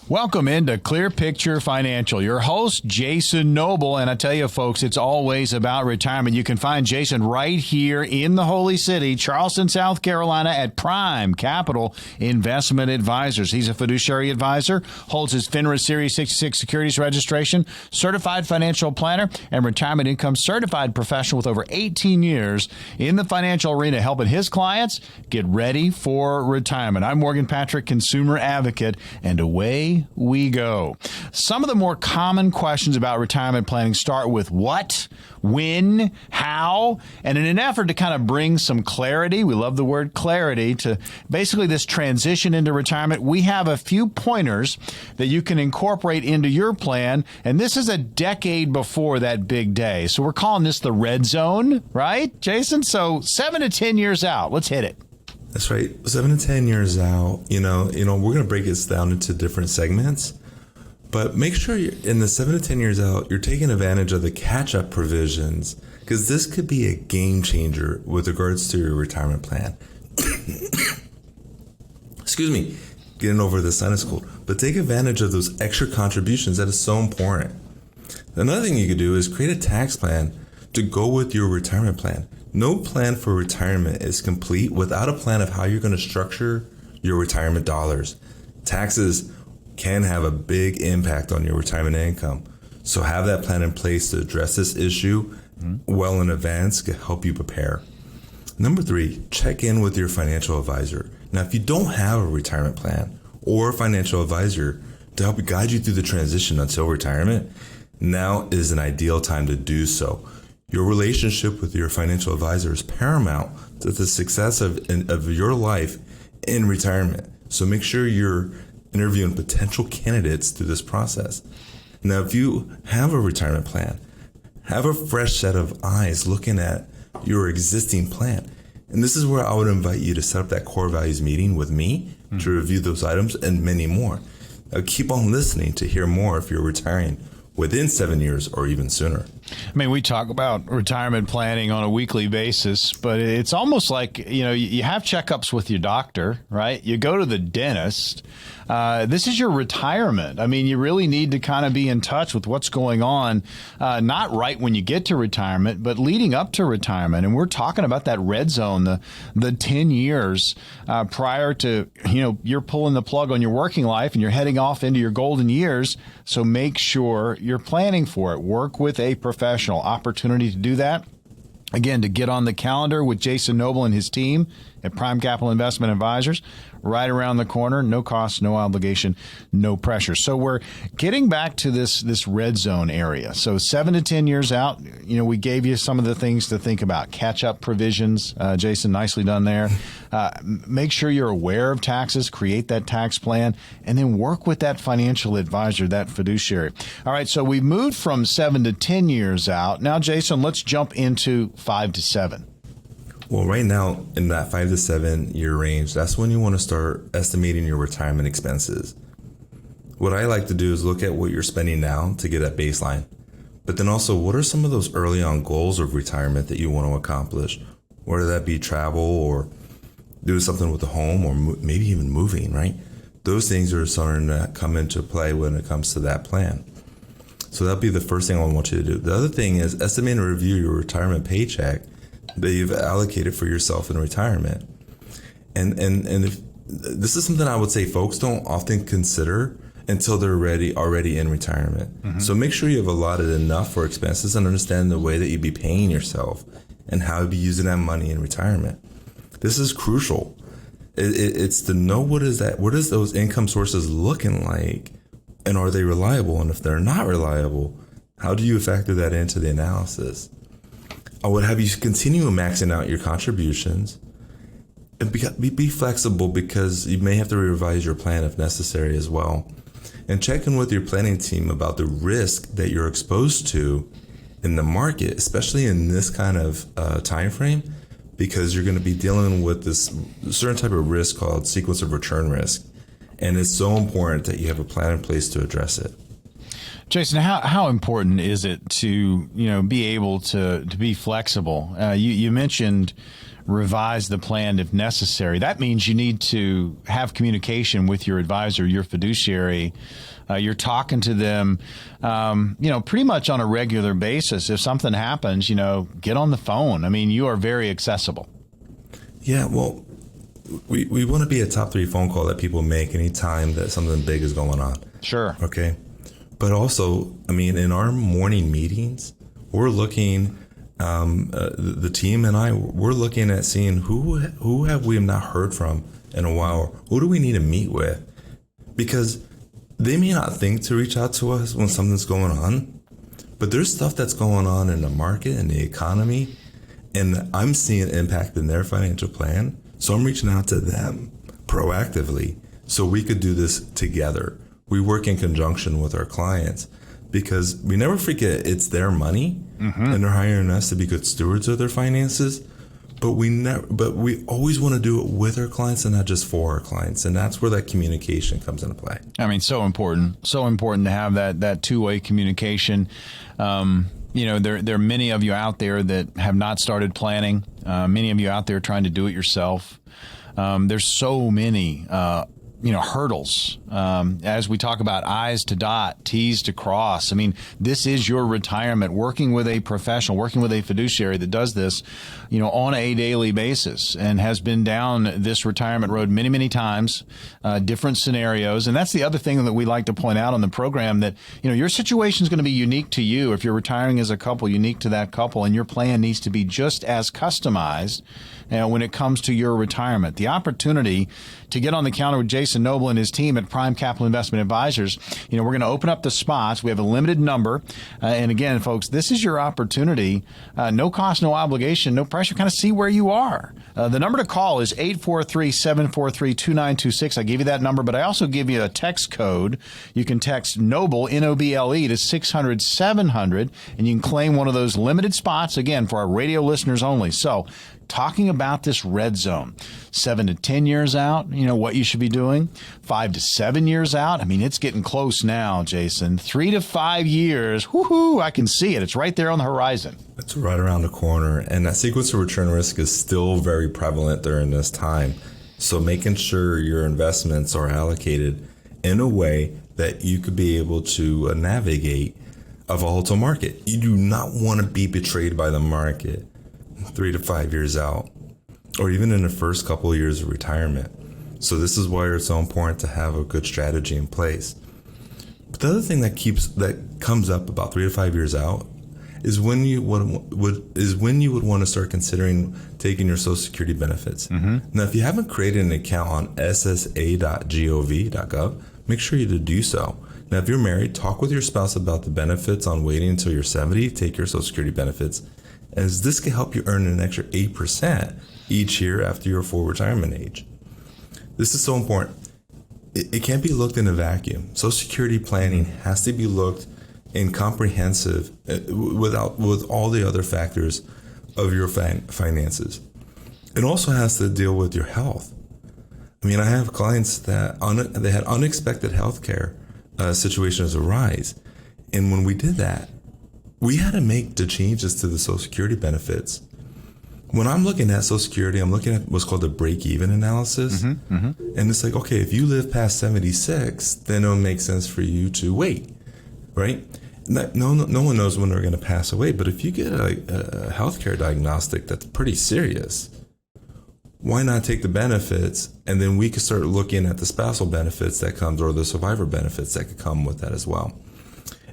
Welcome into Clear Picture Financial. Your host, Jason Noble. And I tell you, folks, it's always about retirement. You can find Jason right here in the Holy City, Charleston, South Carolina, at Prime Capital Investment Advisors. He's a fiduciary advisor, holds his FINRA Series 66 securities registration, certified financial planner, and retirement income certified professional with over 18 years in the financial arena, helping his clients get ready for retirement. I'm Morgan Patrick, consumer advocate, and away we go. Some of the more common questions about retirement planning start with what, when, how, and in an effort to kind of bring some clarity, we love the word clarity, to basically this transition into retirement, we have a few pointers that you can incorporate into your plan, and this is a decade before that big day. So we're calling this the red zone, right, Jason? So 7 to 10 years out. Let's hit it. That's right. 7 to 10 years out, we're going to break this down into different segments, but make sure you're, in the 7 to 10 years out, you're taking advantage of the catch-up provisions, because this could be a game changer with regards to your retirement plan. Excuse me, getting over the sinus cold, but take advantage of those extra contributions. That is so important. Another thing you could do is create a tax plan to go with your retirement plan. No plan for retirement is complete without a plan of how you're going to structure your retirement dollars. Taxes can have a big impact on your retirement income. So have that plan in place to address this issue well in advance to help you prepare. Number 3, check in with your financial advisor. Now, if you don't have a retirement plan or a financial advisor to help guide you through the transition until retirement, now is an ideal time to do so. Your relationship with your financial advisor is paramount to the success of your life in retirement. So make sure you're interviewing potential candidates through this process. Now, if you have a retirement plan, have a fresh set of eyes looking at your existing plan. And this is where I would invite you to set up that core values meeting with me to review those items and many more. Now, keep on listening to hear more if you're retiring within 7 years or even sooner. I mean, we talk about retirement planning on a weekly basis, but it's almost like, you have checkups with your doctor, right? You go to the dentist. This is your retirement. I mean, you really need to kind of be in touch with what's going on, not right when you get to retirement, but leading up to retirement. And we're talking about that red zone, the 10 years prior to, you're pulling the plug on your working life and you're heading off into your golden years. So make sure you're planning for it. Work with a professional. Opportunity to do that. Again, to get on the calendar with Jason Noble and his team at Prime Capital Investment Advisors, right around the corner, no cost, no obligation, no pressure. So we're getting back to this red zone area. So 7 to 10 years out, we gave you some of the things to think about. Catch-up provisions, Jason, nicely done there. Make sure you're aware of taxes, create that tax plan, and then work with that financial advisor, that fiduciary. All right, so we moved from 7 to 10 years out. Now, Jason, let's jump into 5 to 7. Well, right now, in that 5 to 7 year range, that's when you want to start estimating your retirement expenses. What I like to do is look at what you're spending now to get a baseline. But then also, what are some of those early on goals of retirement that you want to accomplish? Whether that be travel or do something with the home or maybe even moving, right? Those things are starting to come into play when it comes to that plan. So that'll be the first thing I want you to do. The other thing is estimate and review your retirement paycheck that you've allocated for yourself in retirement. And if this is something I would say folks don't often consider until they're already in retirement. So make sure you have allotted enough for expenses and understand the way that you'd be paying yourself and how you'd be using that money in retirement. This is crucial. It's to know what is those income sources looking like, and are they reliable? And if they're not reliable, how do you factor that into the analysis? I would have you continue maxing out your contributions and be flexible, because you may have to revise your plan if necessary as well. And check in with your planning team about the risk that you're exposed to in the market, especially in this kind of time frame, because you're going to be dealing with this certain type of risk called sequence of return risk. And it's so important that you have a plan in place to address it. Jason, how important is it to be able to be flexible? You mentioned revise the plan if necessary. That means you need to have communication with your advisor, your fiduciary. You're talking to them, pretty much on a regular basis. If something happens, get on the phone. I mean, you are very accessible. Yeah, well, we want to be a top 3 phone call that people make anytime that something big is going on. Sure. Okay. But also, I mean, in our morning meetings, we're looking, the team and I, we're looking at seeing who have we not heard from in a while. Who do we need to meet with? Because they may not think to reach out to us when something's going on, but there's stuff that's going on in the market and the economy, and I'm seeing impact in their financial plan. So I'm reaching out to them proactively so we could do this together. We work in conjunction with our clients because we never forget it's their money and they're hiring us to be good stewards of their finances. But we always want to do it with our clients and not just for our clients. And that's where that communication comes into play. I mean, so important to have that two-way communication. There are many of you out there that have not started planning. Many of you out there trying to do it yourself. There's so many hurdles. As we talk about I's to dot, T's to cross. I mean, this is your retirement, working with a professional, working with a fiduciary that does this, on a daily basis and has been down this retirement road many, many times, different scenarios. And that's the other thing that we like to point out on the program, that, your situation is going to be unique to you. If you're retiring as a couple, unique to that couple, and your plan needs to be just as customized when it comes to your retirement. The opportunity to get on the counter with Jason Noble and his team at Prime Capital Investment Advisors, we're going to open up the spots. We have a limited number. And again, folks, this is your opportunity. No cost, no obligation, no pressure. Kind of see where you are. The number to call is 843-743-2926. I gave you that number, but I also give you a text code. You can text NOBLE, N-O-B-L-E, to 600-700, and you can claim one of those limited spots, again, for our radio listeners only. So, talking about this red zone, 7 to 10 years out, what you should be doing. 5 to 7 years out. I mean, it's getting close now, Jason. 3 to 5 years. Woohoo! I can see it. It's right there on the horizon. It's right around the corner. And that sequence of return risk is still very prevalent during this time. So making sure your investments are allocated in a way that you could be able to navigate a volatile market. You do not want to be betrayed by the market 3 to 5 years out, or even in the first couple of years of retirement. So this is why it's so important to have a good strategy in place. But the other thing that comes up about 3 to 5 years out is when you would want to start considering taking your Social Security benefits. Now, if you haven't created an account on ssa.gov, make sure you do so. Now, if you're married, talk with your spouse about the benefits on waiting until you're 70 to take your Social Security benefits, as this can help you earn an extra 8% each year after your full retirement age. This is so important. It can't be looked in a vacuum. Social Security planning has to be looked in comprehensive with all the other factors of your finances. It also has to deal with your health. I mean, I have clients that they had unexpected health care situations arise. And when we did that, we had to make the changes to the Social Security benefits. When I'm looking at Social Security, I'm looking at what's called the break-even analysis. And it's like, okay, if you live past 76, then it'll make sense for you to wait, right? No one knows when they're going to pass away, but if you get a healthcare diagnostic that's pretty serious, why not take the benefits, and then we can start looking at the spousal benefits that comes, or the survivor benefits that could come with that as well.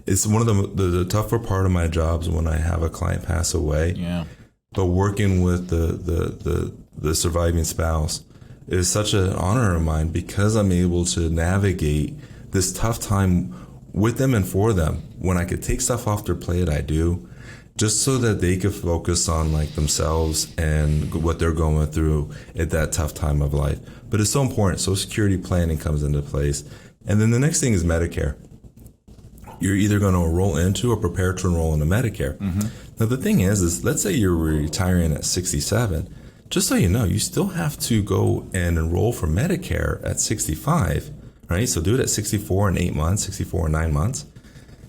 It's one of the tougher part of my jobs when I have a client pass away. Yeah. But working with the surviving spouse is such an honor of mine, because I'm able to navigate this tough time with them and for them. When I could take stuff off their plate, I do, just so that they could focus on themselves and what they're going through at that tough time of life. But it's so important. Social Security planning comes into place. And then the next thing is Medicare. You're either going to enroll into or prepare to enroll into Medicare. Now, the thing is let's say you're retiring at 67. Just so you know, you still have to go and enroll for Medicare at 65, right? So do it at 64 and 8 months, 64 and 9 months.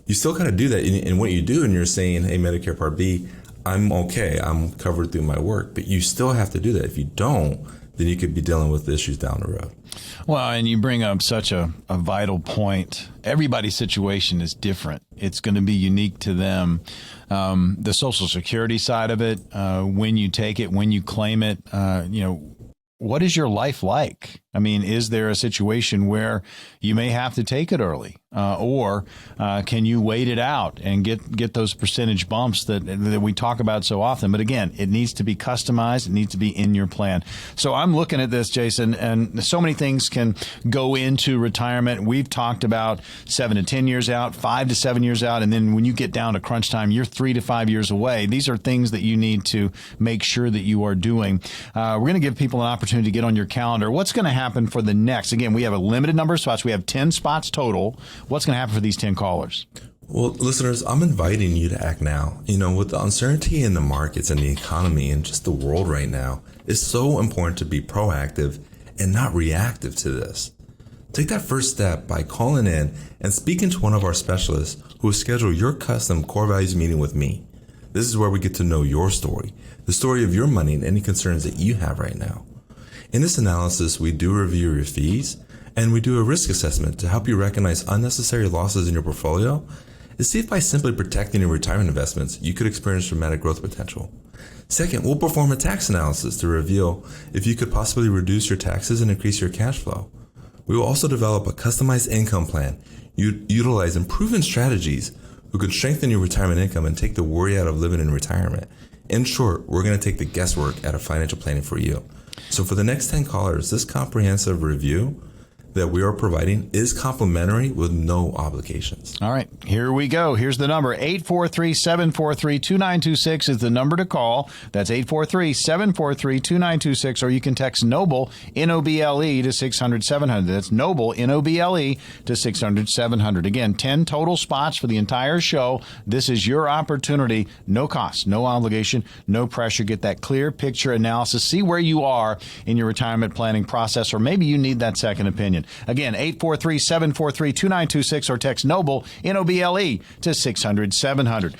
You still got to do that. And what you do, and you're saying, hey, Medicare Part B, I'm okay. I'm covered through my work. But you still have to do that. If you don't, then you could be dealing with issues down the road. Well, and you bring up such a vital point. Everybody's situation is different. It's going to be unique to them. The Social Security side of it, when you take it, when you claim it, what is your life like? I mean, is there a situation where you may have to take it early, or can you wait it out and get those percentage bumps that we talk about so often? But again, it needs to be customized. It needs to be in your plan. So I'm looking at this, Jason, and so many things can go into retirement. We've talked about 7 to 10 years out, 5 to 7 years out, and then when you get down to crunch time, you're 3 to 5 years away. These are things that you need to make sure that you are doing. We're going to give people an opportunity to get on your calendar. What's going to happen for the next? Again, we have a limited number of spots. We have 10 spots total. What's going to happen for these 10 callers? Well, listeners, I'm inviting you to act now. With the uncertainty in the markets and the economy and just the world right now, it's so important to be proactive and not reactive to this. Take that first step by calling in and speaking to one of our specialists who will schedule your custom core values meeting with me. This is where we get to know your story, the story of your money and any concerns that you have right now. In this analysis, we do review your fees and we do a risk assessment to help you recognize unnecessary losses in your portfolio and see if by simply protecting your retirement investments, you could experience dramatic growth potential. Second, we'll perform a tax analysis to reveal if you could possibly reduce your taxes and increase your cash flow. We will also develop a customized income plan, utilizing proven strategies who can strengthen your retirement income and take the worry out of living in retirement. In short, we're going to take the guesswork out of financial planning for you. So for the next 10 callers, this comprehensive review that we are providing is complimentary with no obligations. All right, here we go. Here's the number. 843-743-2926 is the number to call. That's 843-743-2926, or you can text NOBLE, N-O-B-L-E, to 600-700. That's NOBLE, N-O-B-L-E, to 600-700. Again, 10 total spots for the entire show. This is your opportunity. No cost, no obligation, no pressure. Get that clear picture analysis. See where you are in your retirement planning process, or maybe you need that second opinion. Again, 843-743-2926 or text NOBLE, N-O-B-L-E, to 600-700.